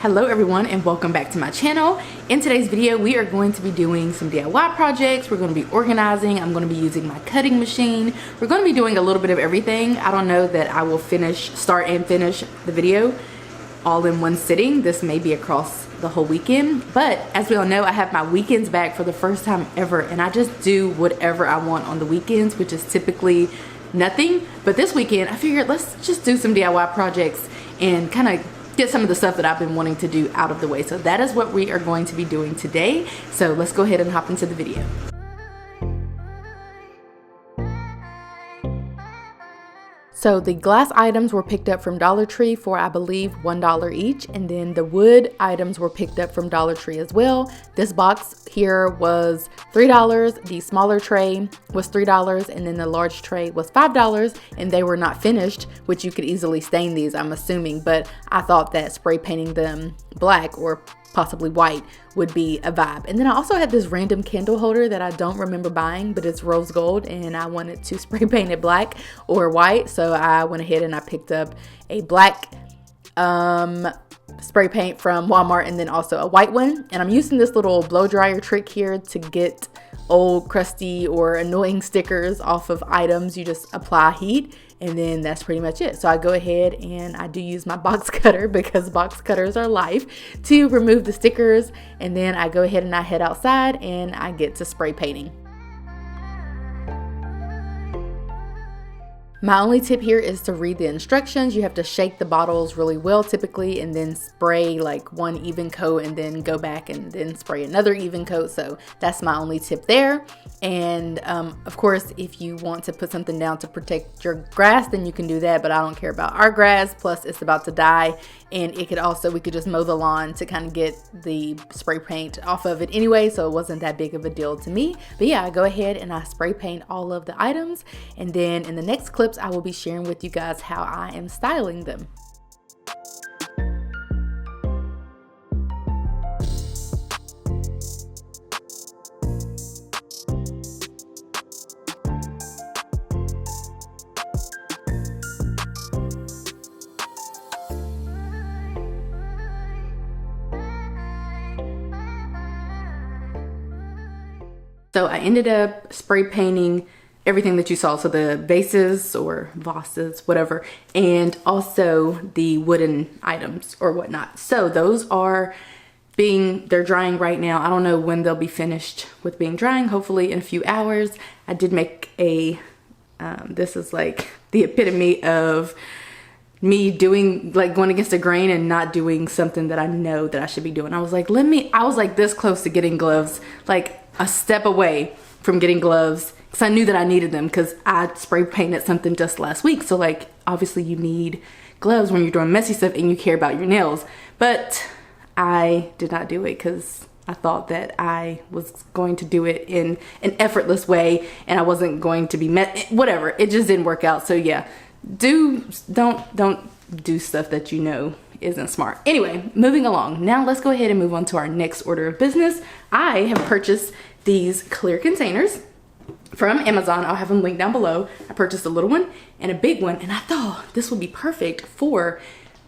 Hello everyone and welcome back to my channel. In today's video we are going to be doing some DIY projects. We're going to be organizing. I'm going to be using my cutting machine. We're going to be doing a little bit of everything. I don't know that I will start and finish the video all in one sitting. This may be across the whole weekend, but as we all know, I have my weekends back for the first time ever, and I just do whatever I want on the weekends, which is typically nothing. But this weekend I figured let's just do some DIY projects and kind of get some of the stuff that I've been wanting to do out of the way. So that is what we are going to be doing today. So let's go ahead and hop into the video. So the glass items were picked up from Dollar Tree for, I believe, $1 each. And then the wood items were picked up from Dollar Tree as well. This box here was $3. The smaller tray was $3. And then the large tray was $5. And they were not finished, which you could easily stain these, I'm assuming. But I thought that spray painting them black or possibly white would be a vibe. And then I also had this random candle holder that I don't remember buying, but it's rose gold and I wanted to spray paint it black or white. So I went ahead and I picked up a black spray paint from Walmart and then also a white one. And I'm using this little blow dryer trick here to get old crusty or annoying stickers off of items. You just apply heat and then that's pretty much it. So I go ahead and I do use my box cutter because box cutters are life to remove the stickers. And then I go ahead and I head outside and I get to spray painting. My only tip here is to read the instructions. You have to shake the bottles really well typically and then spray like one even coat and then go back and then spray another even coat. So that's my only tip there. And of course, if you want to put something down to protect your grass, then you can do that, but I don't care about our grass. Plus it's about to die and we could just mow the lawn to kind of get the spray paint off of it anyway. So it wasn't that big of a deal to me. But yeah, I go ahead and I spray paint all of the items. And then in the next clips, I will be sharing with you guys how I am styling them. So I ended up spray painting everything that you saw. So the vases or vases, whatever, and also the wooden items or whatnot. So those are they're drying right now. I don't know when they'll be finished with being drying, hopefully in a few hours. I did make this is like the epitome of me doing like going against the grain and not doing something that I know that I should be doing. I was like, I was like this close to getting gloves, like a step away from getting gloves, because I knew that I needed them because I spray painted something just last week. So like obviously you need gloves when you're doing messy stuff and you care about your nails. But I did not do it because I thought that I was going to do it in an effortless way and I wasn't going to be whatever. It just didn't work out. So yeah, don't do stuff that you know isn't smart. Anyway, moving along. Now let's go ahead and move on to our next order of business. I have purchased these clear containers from Amazon. I'll have them linked down below. I purchased a little one and a big one, and I thought this would be perfect for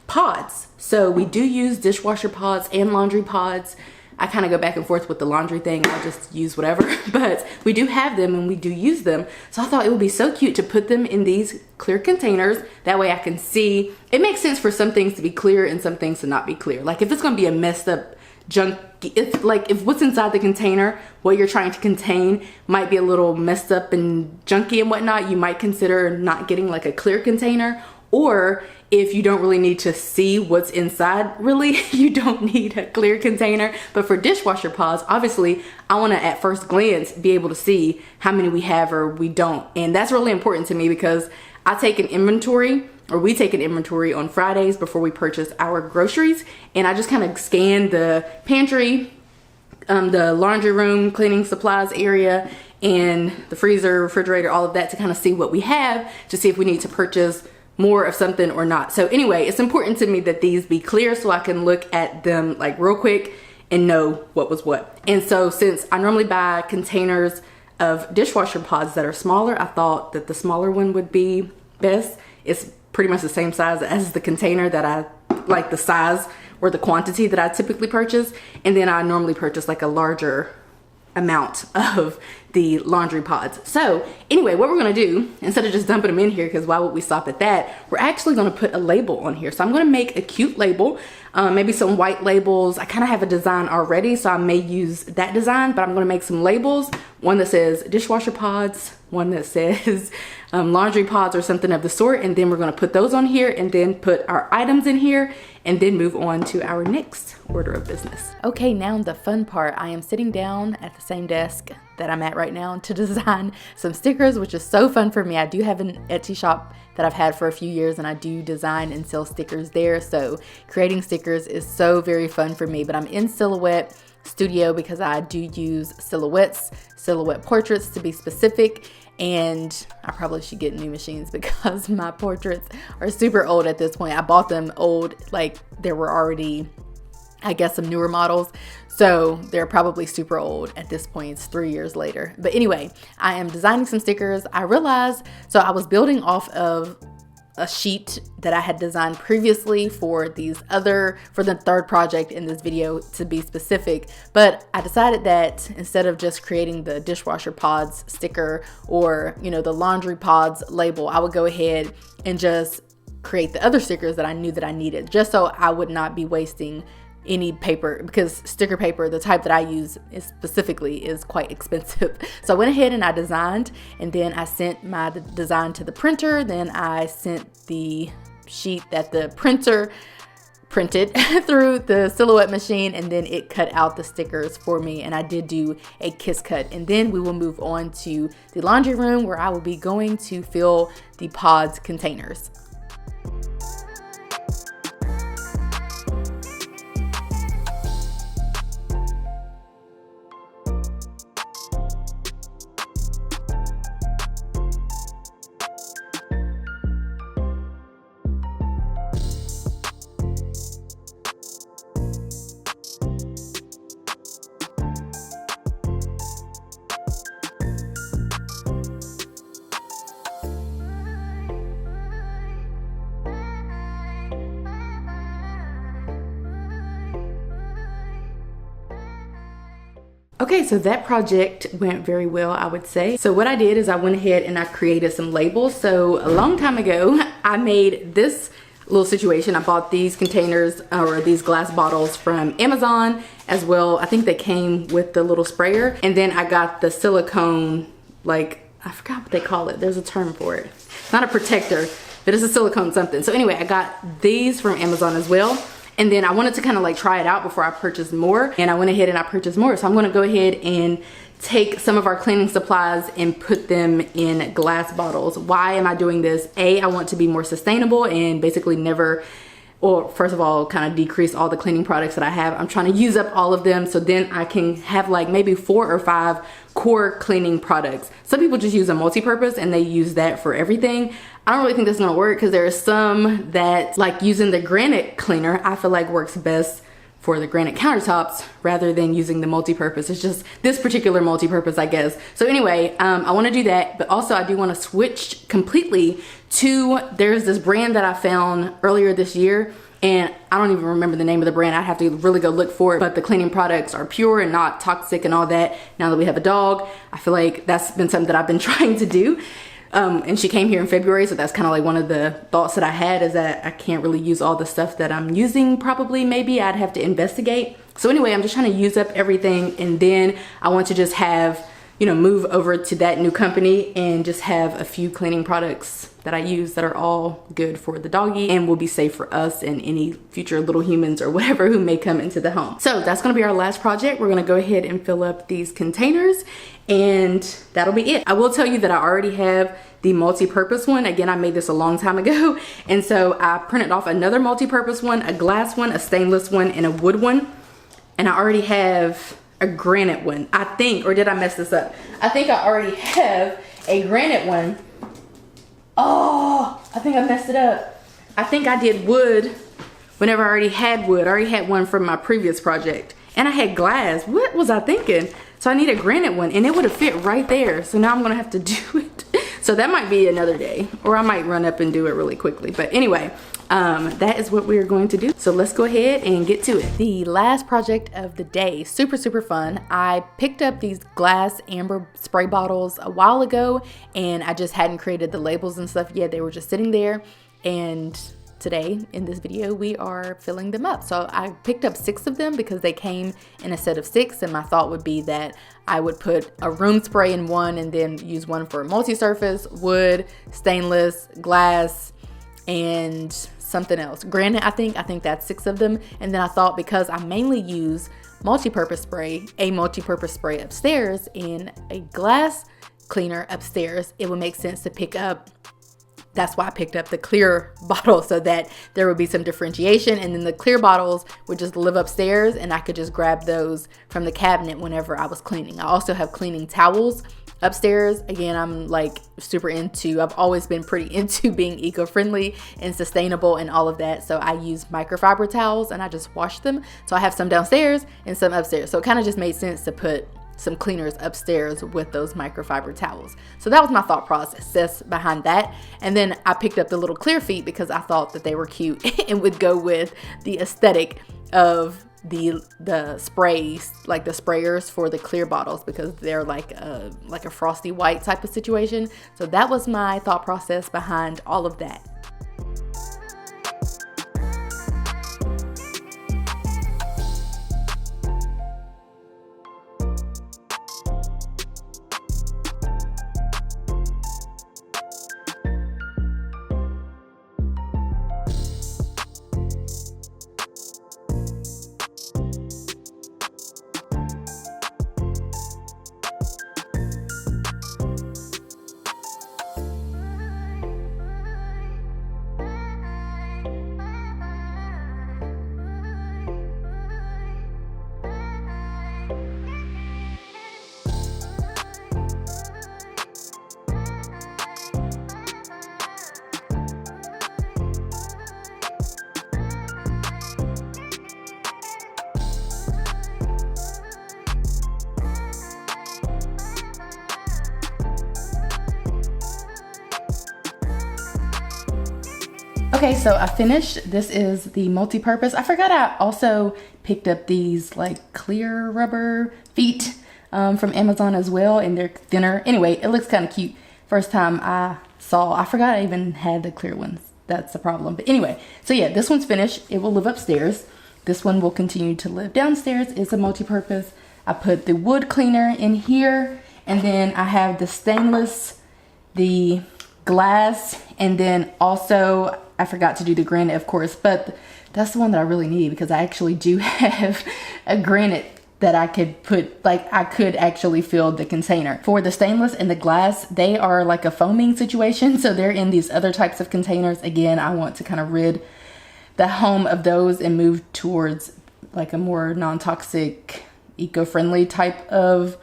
pods. So we do use dishwasher pods and laundry pods. I kind of go back and forth with the laundry thing. I'll just use whatever, but we do have them and we do use them. So I thought it would be so cute to put them in these clear containers. That way I can see. It makes sense for some things to be clear and some things to not be clear. Like if it's going to be a messed up junk, if what's inside the container, what you're trying to contain might be a little messed up and junky and whatnot, you might consider not getting like a clear container. Or if you don't really need to see what's inside, really, you don't need a clear container. But for dishwasher pods, obviously, I want to at first glance be able to see how many we have or we don't. And that's really important to me because I take an inventory, or we take an inventory on Fridays before we purchase our groceries. And I just kind of scan the pantry, the laundry room, cleaning supplies area, and the freezer, refrigerator, all of that to kind of see what we have, to see if we need to purchase more of something or not. So anyway, it's important to me that these be clear so I can look at them like real quick and know what was what. And so since I normally buy containers of dishwasher pods that are smaller, I thought that the smaller one would be best. It's pretty much the same size as the container that I like, the size or the quantity that I typically purchase. And then I normally purchase like a larger amount of the laundry pods. So anyway, what we're gonna do, instead of just dumping them in here, because why would we stop at that, we're actually gonna put a label on here. So I'm gonna make a cute label, maybe some white labels. I kind of have a design already, so I may use that design, but I'm gonna make some labels. One that says dishwasher pods, one that says laundry pods or something of the sort, and then we're gonna put those on here and then put our items in here and then move on to our next order of business. Okay, now the fun part. I am sitting down at the same desk that I'm at right now to design some stickers, which is so fun for me. I do have an Etsy shop that I've had for a few years, and I do design and sell stickers there. So creating stickers is so very fun for me, but I'm in Silhouette Studio because I do use silhouette portraits to be specific. And I probably should get new machines because my portraits are super old at this point. I bought them old, like there were already, I guess, some newer models. So they're probably super old at this point. It's 3 years later. But anyway, I am designing some stickers. I realized, so I was building off of a sheet that I had designed previously for the third project in this video, to be specific. But I decided that instead of just creating the dishwasher pods sticker or, the laundry pods label, I would go ahead and just create the other stickers that I knew that I needed, just so I would not be wasting any paper, because sticker paper, the type that I use is quite expensive. So I went ahead and I designed, and then I sent my design to the printer. Then I sent the sheet that the printer printed through the Silhouette machine, and then it cut out the stickers for me, and I did do a kiss cut. And then we will move on to the laundry room, where I will be going to fill the pods containers. Okay, so that project went very well, I would say. So what I did is I went ahead and I created some labels. So a long time ago, I made this little situation. I bought these containers or these glass bottles from Amazon as well. I think they came with the little sprayer. And then I got the silicone, like, I forgot what they call it. There's a term for it. It's not a protector, but it's a silicone something. So anyway, I got these from Amazon as well. And then I wanted to kind of like try it out before I purchased more. And I went ahead and I purchased more. So I'm gonna go ahead and take some of our cleaning supplies and put them in glass bottles. Why am I doing this? I want to be more sustainable and basically never, or first of all, kind of decrease all the cleaning products that I have. I'm trying to use up all of them so then I can have like maybe 4 or 5 core cleaning products. Some people just use a multi-purpose and they use that for everything. I don't really think that's gonna work because there are some that, like using the granite cleaner, I feel like works best for the granite countertops rather than using the multi-purpose. It's just this particular multi-purpose, I guess. So anyway, I wanna do that, but also I do wanna switch completely to, there's this brand that I found earlier this year, and I don't even remember the name of the brand. I have to really go look for it, but the cleaning products are pure and not toxic and all that. Now that we have a dog, I feel like that's been something that I've been trying to do. And she came here in February, so that's kind of like one of the thoughts that I had, is that I can't really use all the stuff that I'm using. Probably, maybe I'd have to investigate. So anyway, I'm just trying to use up everything, and then I want to just have, move over to that new company and just have a few cleaning products that I use that are all good for the doggy and will be safe for us and any future little humans or whatever who may come into the home. So that's gonna be our last project. We're gonna go ahead and fill up these containers, and that'll be it. I will tell you that I already have the multi-purpose one. Again, I made this a long time ago, and so I printed off another multi-purpose one, a glass one, a stainless one, and a wood one. And I already have a granite one, I think, or did I mess this up? I think I already have a granite one. Oh, I think I messed it up. I think I did wood whenever I already had wood. I already had one from my previous project, and I had glass. What was I thinking? So I need a granite one, and it would have fit right there. So now I'm gonna have to do it. So that might be another day, or I might run up and do it really quickly. But anyway, that is what we're going to do. So let's go ahead and get to it. The last project of the day, super fun. I picked up these glass amber spray bottles a while ago, and I just hadn't created the labels and stuff yet. They were just sitting there, and today in this video we are filling them up. So I picked up 6 of them because they came in a set of 6, and my thought would be that I would put a room spray in one and then use one for multi-surface, wood, stainless, glass, and something else. Granite, I think that's 6 of them. And then I thought, because I mainly use multi-purpose spray upstairs and a glass cleaner upstairs, it would make sense to pick up. That's why I picked up the clear bottle, so that there would be some differentiation, and then the clear bottles would just live upstairs and I could just grab those from the cabinet whenever I was cleaning. I also have cleaning towels upstairs. Again, I'm like I've always been pretty into being eco-friendly and sustainable and all of that. So I use microfiber towels and I just wash them. So I have some downstairs and some upstairs. So it kind of just made sense to put some cleaners upstairs with those microfiber towels. So that was my thought process behind that. And then I picked up the little clear feet because I thought that they were cute and would go with the aesthetic of the sprays, like the sprayers for the clear bottles, because they're like a frosty white type of situation. So that was my thought process behind all of that. Okay, so I finished. This is the multi-purpose. I forgot I also picked up these like clear rubber feet from Amazon as well, and they're thinner. Anyway, it looks kind of cute. First time I forgot I even had the clear ones. That's the problem. But anyway, so yeah, this one's finished. It will live upstairs. This one will continue to live downstairs. It's a multi-purpose. I put the wood cleaner in here, and then I have the stainless, the glass, and then also I forgot to do the granite, of course, but that's the one that I really need because I actually do have a granite that I could put, like I could actually fill the container. For the stainless and the glass, they are like a foaming situation, so they're in these other types of containers. Again, I want to kind of rid the home of those and move towards like a more non-toxic, eco-friendly type of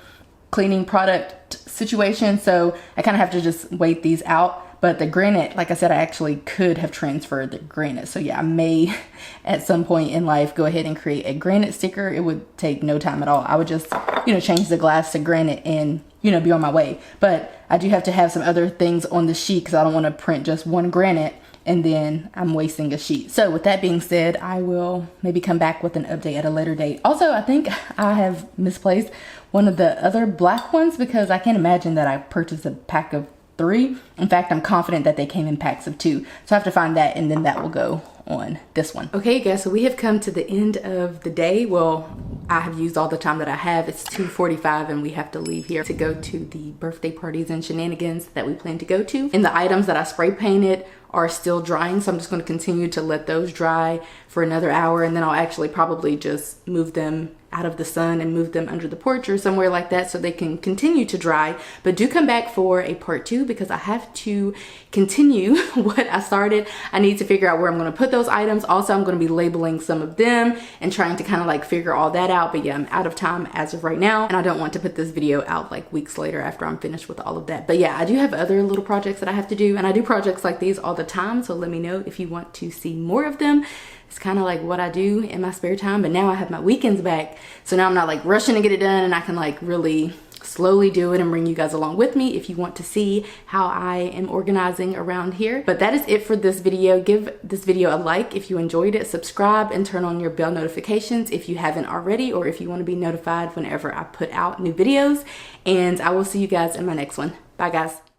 cleaning product situation. So I kind of have to just wait these out. But the granite, like I said, I actually could have transferred the granite. So yeah, I may at some point in life go ahead and create a granite sticker. It would take no time at all. I would just, change the glass to granite and, be on my way. But I do have to have some other things on the sheet because I don't want to print just one granite and then I'm wasting a sheet. So with that being said, I will maybe come back with an update at a later date. Also, I think I have misplaced one of the other black ones because I can't imagine that I purchased a pack of 3. In fact, I'm confident that they came in packs of 2. So I have to find that, and then that will go on this one. Okay, guys, so we have come to the end of the day. Well, I have used all the time that I have. It's 2:45 and we have to leave here to go to the birthday parties and shenanigans that we plan to go to. And the items that I spray painted are still drying, so I'm just going to continue to let those dry for another hour, and then I'll actually probably just move them out of the sun and move them under the porch or somewhere like that so they can continue to dry. But do come back for a part 2 because I have to continue what I started. I need to figure out where I'm going to put those items. Also, I'm going to be labeling some of them and trying to kind of like figure all that out. But yeah, I'm out of time as of right now, and I don't want to put this video out like weeks later after I'm finished with all of that. But yeah, I do have other little projects that I have to do, and I do projects like these all the time, so let me know if you want to see more of them. It's kind of like what I do in my spare time, but now I have my weekends back, so now I'm not like rushing to get it done, and I can like really slowly do it and bring you guys along with me if you want to see how I am organizing around here. But that is it for this video. Give this video a like if you enjoyed it, subscribe, and turn on your bell notifications if you haven't already, or if you want to be notified whenever I put out new videos. And I will see you guys in my next one. Bye guys.